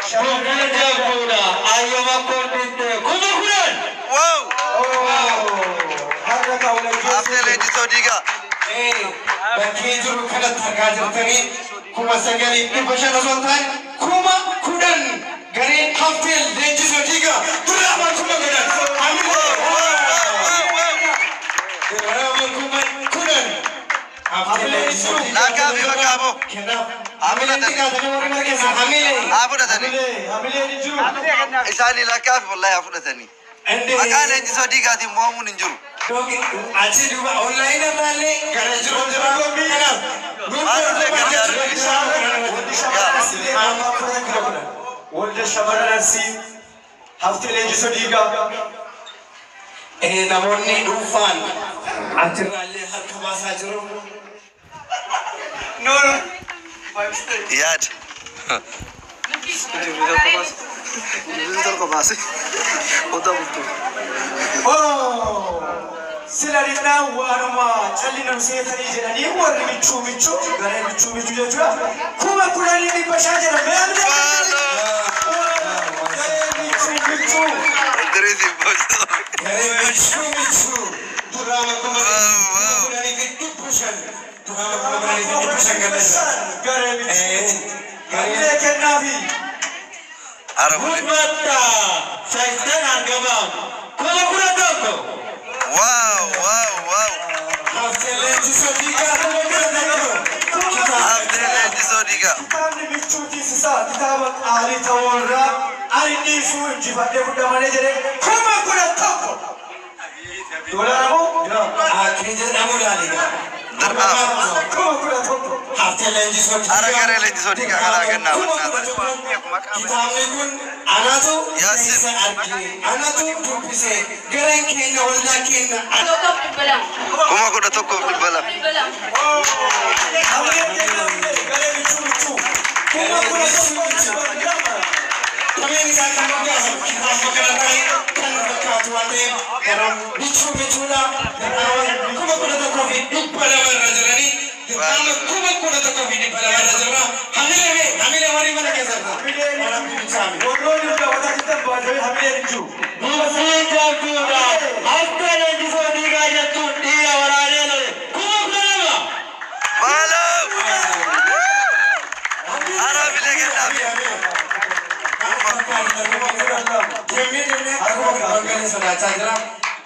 Bukan jagoda, ayo makor binte. Kumakulan. Wow. Harga kau lagi. After Lady Sodiga. Bakki jiru kana targa jirtani. Kuma sagali ibn Bashar Sultan. Kuma kudan. Gari Haftel Lady Sodiga. Turama kuma kudan. Lakabi makabo. Amila tani. Afuda tani. Isani lakabi wallahi afuda tani. Makala Lady Sodiga ti muamu ninjuru. Aji juga online nale garage ronjera kana. Wolde shabara si hafte Lady Sodiga. Namonni dufan. Atirale har kabasa jiru. No. Yad. Oh, silarina warma chalina seytani jelani warni michu gare michu jura kuma kulani ni pashajara memle michu Dresi boss. gare michu durama kuma kulani ni pushan durama kuma kulani ni pushan gare michu gare kenabi Arabule. Mata syaitan agama kuma kuna doko Wow. After Lady Sodiga kuma kuna doko After Lady Sodiga. Kami bicuti sisa kitabak ahli tawarra ahli nisu jifade buda manajere kuma kuna doko Dola namu akhirnya namu laliga Darab. kuma kuna doko After Lady Sodiga Aragare Lady Sodiga kala kenna. Kitabnya pun anak tu Yasin. bisa arti, anak tu bisa gereng kena wala kena. Kuma kuda tokko bilbala. Kami ni saya nak biasa kita makan kali kan dekat tuan garam bicu lah. Kuma kuna tu kopi pada rajalani. Kuma kuna tu kopi pada rajalana. Hamile mari mana kesal. Orang bicara. Bodoh ni dah wadah kita buat jadi hamile bicu. Muslim jagoda. After Lady Sodiga jatuh dia orang ni. Kuma kuna apa? Balo. Arabile kenna.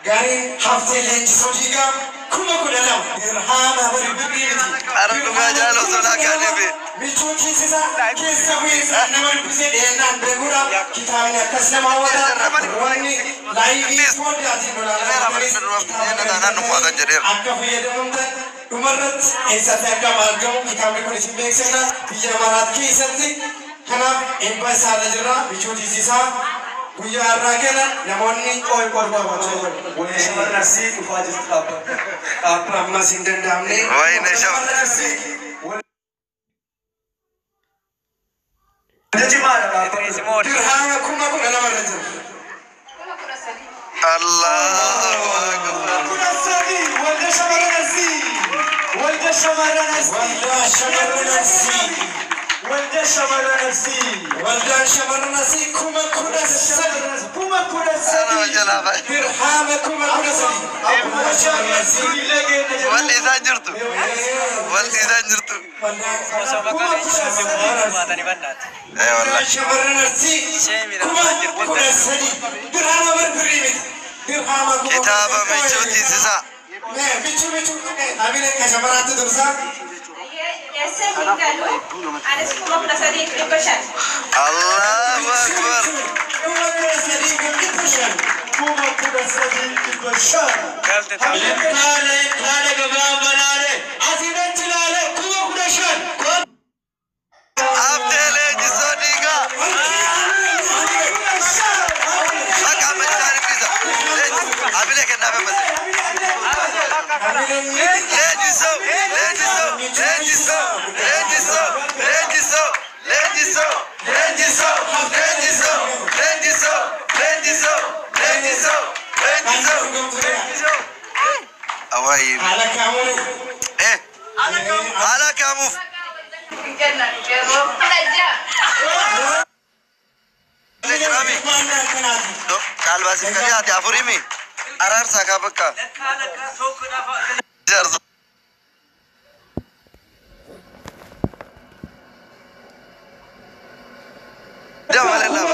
Gari hafte Lady Sodiga kuma kudalam dirhama bari bibiti Arabu gajalo sona kanebe. michuki sisa kisa wisa namar bise denan begura kitabnya kaslama wada wani laivi podi atinula akka fayyadamumta umarrat eessatti akka margamu kitaabni kun isin beeksifna biyya maraat keessatti kanaaf eebba isaarra jira michuuti isaa guyyaa har'aa kana namoonni waliin shamarrasii dhufaa jirtu dhaabba ammas hin danda'amne Wayne shamarrasii. dirhama kuma kudha lamarra jiru Allahu akbar. والده شمرنسي كما كنا سدي Ana jalaba. درهام كما كنا سدي Walli sanjurtu. Walli sanjurtu. Wallahi. شمرنسي كما كنا سدي درهام بربريمي درهام Kitaba michuti sisa. bicu amile kashabarat dursa Allahu akbar. After Lady Sodiga. Maka mencari pizza. Abile kenna bemase. Awai. على كامل الباسي كياتي أفوريمي أرار ساكا بكا جمال الله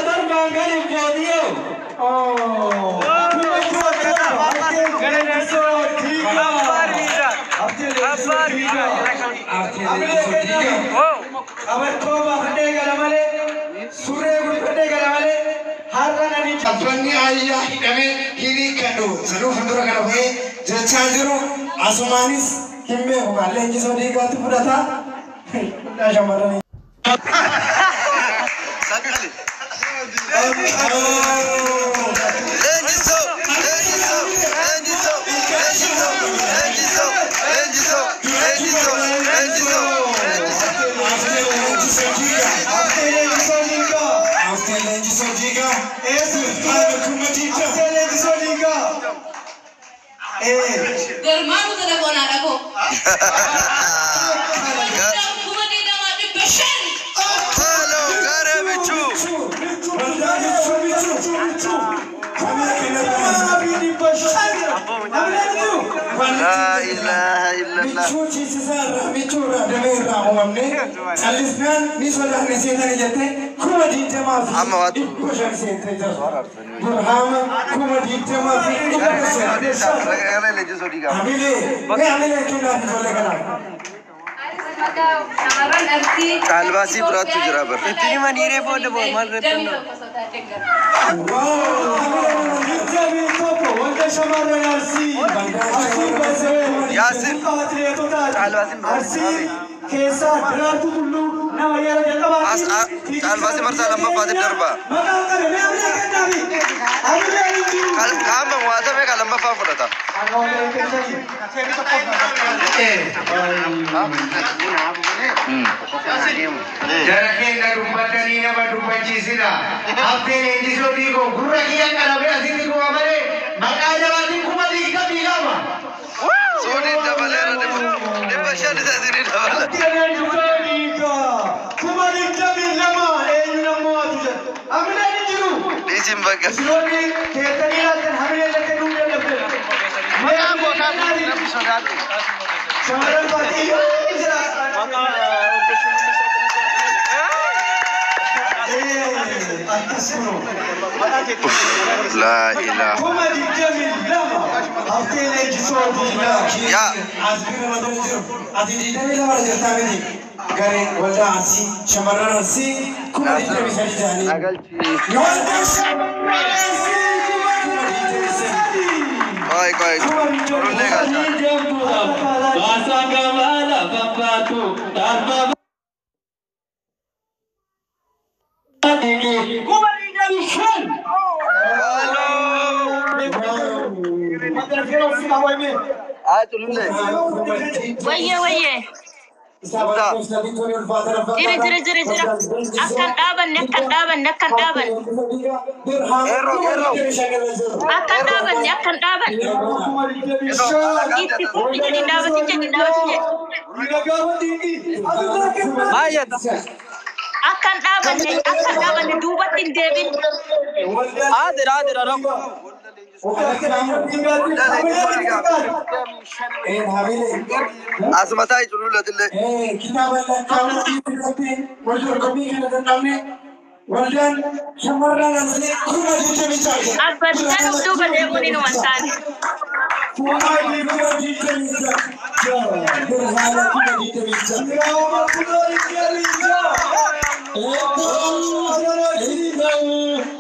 Abbanni ayya hidhame hiri kadu sanu fundura kana bahe jecha jiru asumanis himme hogalle injiso digatu fudata da shamarani Germano telepon aku. Cuma tidak ada passion. Halo, Karabichu. La ilaha illallah. Amma wat. Kalbasi berat tu jeraber. Itu ni mana ni pun ada buat mal repot. Yasin. Kalbasi berat. Kalbasi marsal amma fadir darba. Kam muasa me kalamba fa fudata. Jaraknya nak rumah tani nama rumah cisina. Apa ni disodi ko gurra kian kalau berasal di rumah mana? Maka jalan rumah di kami lama. Sodi double era de bashan da sini double. Tiada disodi ko. Rumah di kami lama. Nama tu. Ambil ni juru. Disim baga. Disodi kita ni lah hamil lagi rumah lagi. Mana bukan nabi sodati. Sekarang pati jelas. La ilaha. Ya. Koi. Rulle Wayye. Jira. Akan daban. Akan daban. Akan daban. Jadi daban sih. Bayar. Akan daban dubatin David. Ada orang. Asmata itu dulu lah. Kita Waldan shamarran asli kuma jita misali. Abadan udah pada muni nuansan. Kuma jita misali. Berhala kuma jita misali. Rawa kudari kialisa.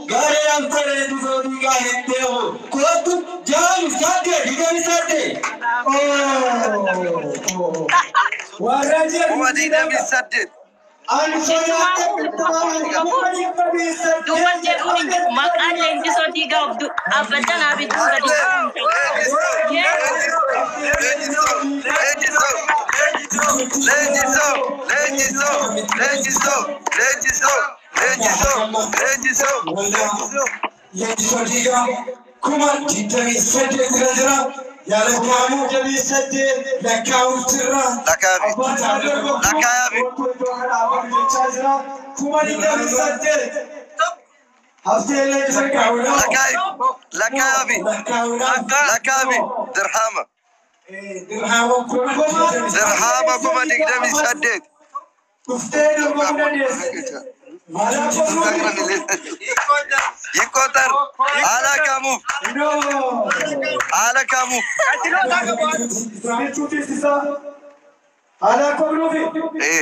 Gare antare duzodi ka hente ho. Kotu jam sate jita misali. Waraja kuma jita misali. Duman jadi makanya yang disodiga abadan habis يا لكامو جبي سدي لكاو ترى لكابي كمالي جبي سدي لكابي درحامة كما نقدم يسدد يكوتر على كامو على كوروفي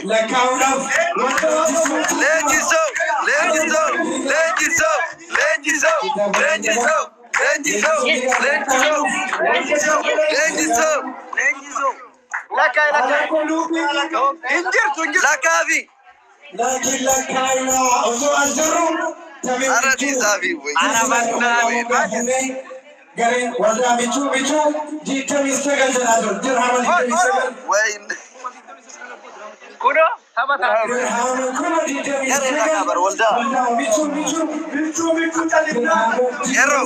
لا كاونا لكن لا كاينا أوزو أجرو أردي سافي أنا بنا قرين ولا بيشو جيت مستقل جنازل درهم مستقل وين كونو هبا درهم كونو جيت مستقل ولا بيشو تالينا يرو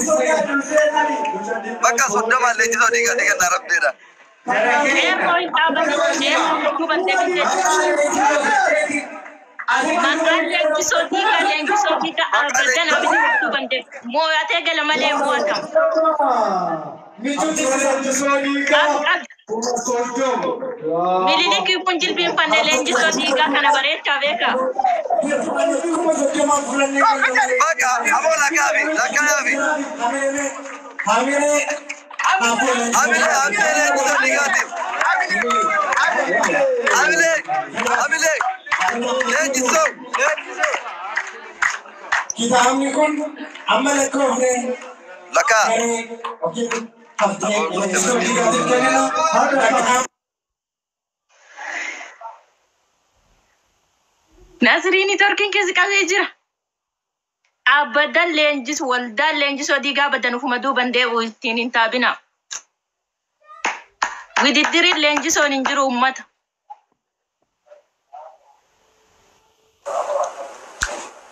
بكا صدما اللي جدو ديغا نرب ديدا Miliki punjil bim panelen ji sodiga kana baret kaveka. بكا أبو لكابي kita kami kun amal ko ne لكا Nasrini torkin kesi kawe jira. Abadan lenjis walda lenjis odiga abadan ufuma duban de tinin tabina. Wididiri lenjis onin jiru ummata.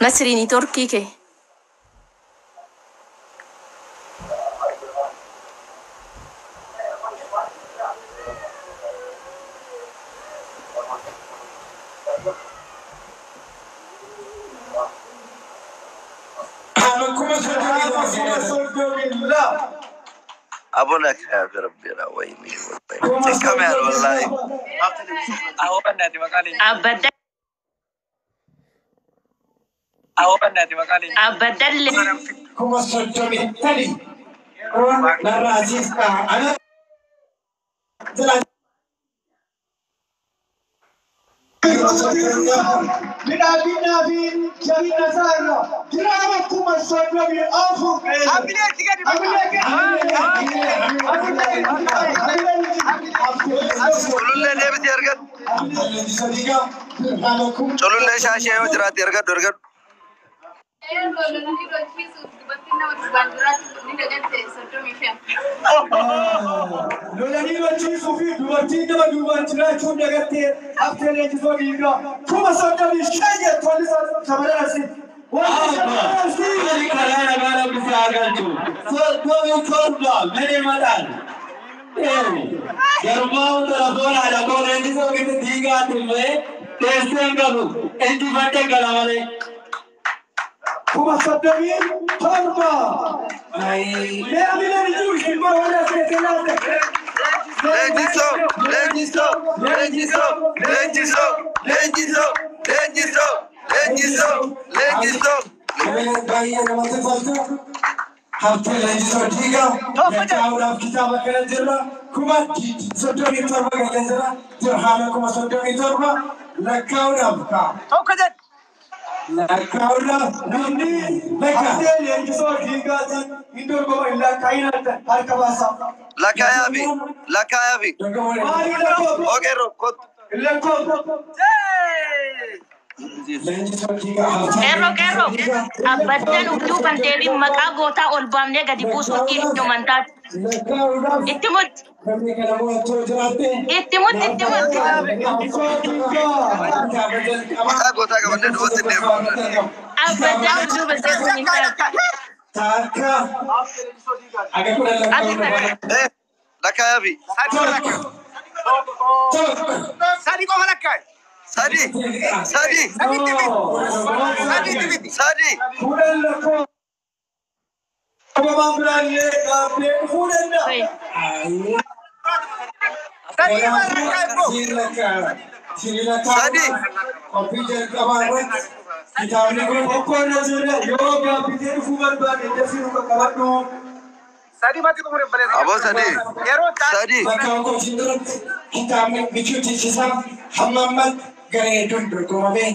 Nasrini torki ke. أبو لك يا ربنا ويني كمان والله أهو بناتي مقالي Abadan kuma sojomi tali na razis ka ana bina jari nazara drama kuma sojomi afu चलो ले शाशे हो जरा तेरगा डरगा Lolani lo ci su fi dubarti da dubarti na tun daga te after ne ji zo biga kuma sauka mi shege to ni kamar asi wa si kala gara bisa gantu so do mi korda mene madan garbaun da bola da ko ne ji zo biga diga tumme tesengalu enti batte galamale kuma sadami torba ai le amile ni juice ma wala se tenate لك يا أبي اوكي ركض Kero abadan utuban debi makagota olbamne gadi buso kiri mantat. Itimut. makagota ka bande do tinde Abadan utuban debi mantat. لك يا أبي سادي كم لك سادي ما براني كابتن فولنا Sadi. كمبيوتر كمان كتابني كم أكون نزوله يوم كمبيوتر فوقن باني تفسير كمان Sadi mati ko mure bale. Abo Sadi. Sadi. Bakka ko sindurut kitaabni bichuuti isa hammamman garee dundurgumame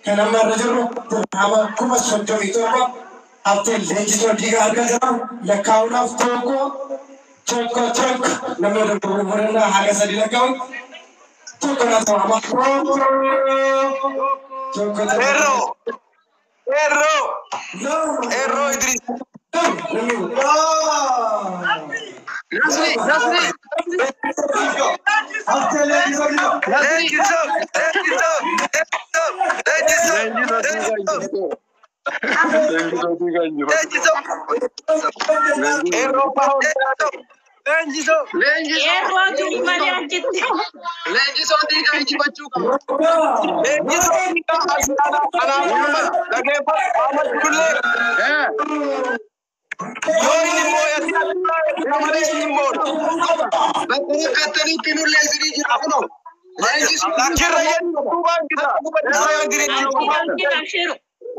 kanamma rajulu dirhama kuma soddomii torba hafteen leenjisoo dhiigaa argaa jira lakkaa'uudhaaf tokko nama durgurmurannaa haga sadi lakkaa'u tokko na ta'ama tokko Erro Idris. Nasri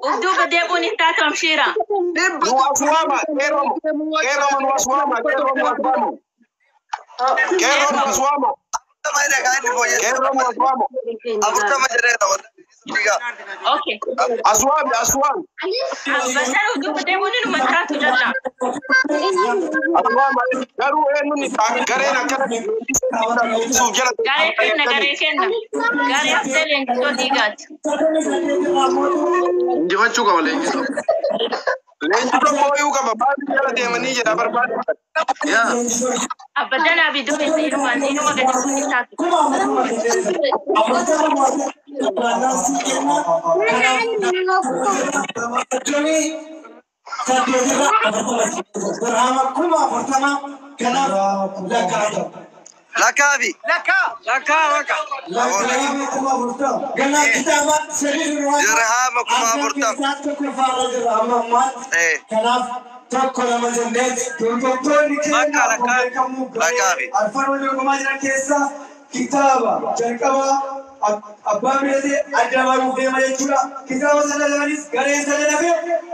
Udu بديبون يتاتم شيرا. Okay. Aswan. Betul udu bedebun ini mentrat jalan. Aswan baru ni gare nak Gare kena. Gare after yang tu digat. Jangan cuka boleh. Lain tu mau juga bapak dia dia mani je dapat bapak. Ya. Abadan abi tu ini rumah kita kita. Lakabi. Laka. Dirham kuma burtam. Kitaba jalqaba abbaa biratti adda baruuf deema jechuudha. Kitaaba sana lamanis gareen sana dhabe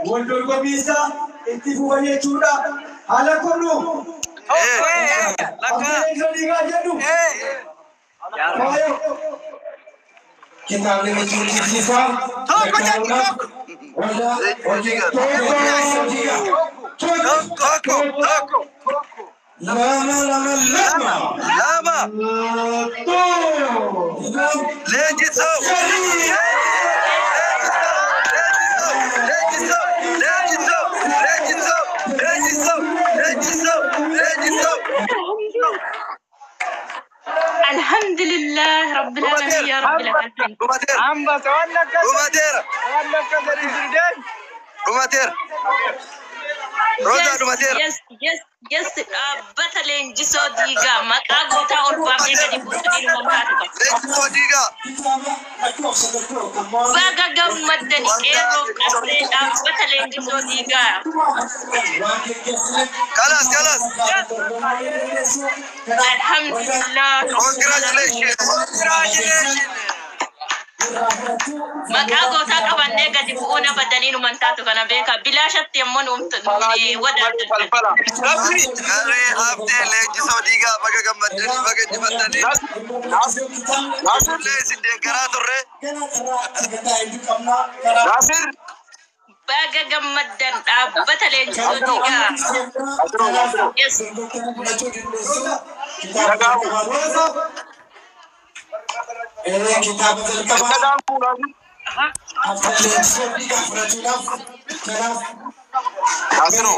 wal dorgommiisa itti fufa jechuudha. Haala kunnu kitaabni bichuuti isa lama Legiso. الحمد لله رب العالمين يا رب العالمين. Amba sawannak. Umater. Dari Sweden. Umater. Roda Umater. Yes. Battling jiso diga makago ta orba mega di putri mamatu. Legiso diga. Baga gammadani ero kasre da battling jiso diga. Kalas. Alhamdulillah. Congratulations. Makago ta kabanne gadi buuna badaniinu mantaatu kana beeka bilaashatti ammoo nuumtanii wadaadha. Gare hafte legiso diga baga gammadani baga dibatani. Nasir sinde gara turre. Nasir Baga gammaddan dhaabbata leenjisoo diigaa. Yes. kitaaba jalqabaa Asiro.